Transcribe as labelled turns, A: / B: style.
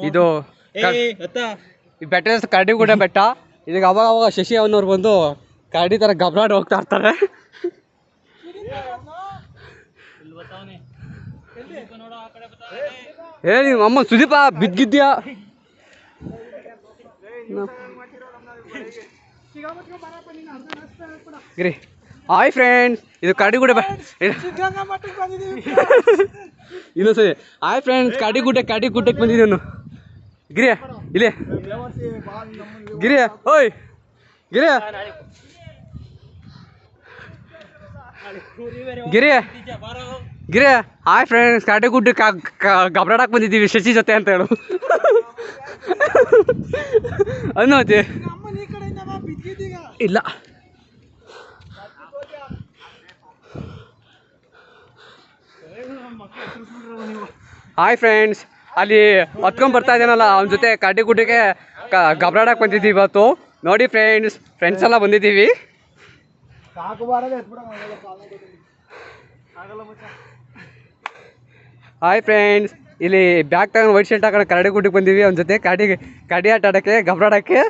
A: ಇದು ಈ ಬೆಟ್ಟ ಹೆಸರು ಕರಡಿಗುಡ್ಡೆ ಬೆಟ್ಟ. ಇದಕ್ಕೆ ಅವಾಗ ಅವಾಗ ಶಶಿ ಅನ್ನೋರು ಬಂದು ಕರಡಿ ಥರ ಗಬ್ರಾಡ್ ಹೋಗ್ತಾ ಇರ್ತಾರೆ. ನಿಮ್ಮ ಅಮ್ಮ ಸುದೀಪ ಬಿದ್ದಿದ್ಯಾ? ಗಿರಿ ಹಾಯ್ ಫ್ರೆಂಡ್ಸ್, ಇದು ಕರಡಿಗುಡ್ಡೆ ಇನ್ನೊಂದ್ಸರಿ ಹಾಯ್ ಫ್ರೆಂಡ್ಸ್, ಕರಡಿಗುಡ್ಡಕ್ಕೆ ಬಂದಿದ್ದೀನಿ. ಗಿರಿ ಇಲ್ಲಿ ಗಿರಿ, ಓಯ್ ಗಿರಿ ಗಿರಿ ಗಿರಿ ಹಾಯ್ ಫ್ರೆಂಡ್ಸ್, ಕರಡಿಗುಡ್ಡಕ್ಕೆ ಗಬ್ರಾಡಕ್ಕೆ ಬಂದಿದ್ದೀವಿ ಶಶಿ ಜೊತೆ ಅಂತ ಹೇಳು. ಅನ್ನೋತಿ ಇಲ್ಲ. ಹಾಯ್ ಫ್ರೆಂಡ್ಸ್, ಅಲ್ಲಿ ಹೊತ್ಕೊಂಡ್ ಬರ್ತಾ ಇದ್ದಾನಲ್ಲ ಅವನ ಜೊತೆ ಕರಡಿಗುಡ್ಡಕ್ಕೆ ಗಬ್ರಾಡಕ್ಕೆ ಬಂದಿದ್ದೀವಿ ಇವತ್ತು. ನೋಡಿ ಫ್ರೆಂಡ್ಸ್ ಎಲ್ಲ ಬಂದಿದ್ದೀವಿ. ಹಾಯ್ ಫ್ರೆಂಡ್ಸ್, ಇಲ್ಲಿ ಬ್ಯಾಗ್ ತಗೊಂಡು ವೈಟ್ ಶರ್ಟ್ ಹಾಕೊಂಡು ಕರಡಿಗುಡ್ಡಕ್ಕೆ ಬಂದೀವಿ. ಅವನ ಜೊತೆ ಕರಡಿ ಆಟ ಆಡೋಕ್ಕೆ ಗಬ್ರಾಡೋಕ್ಕೆ.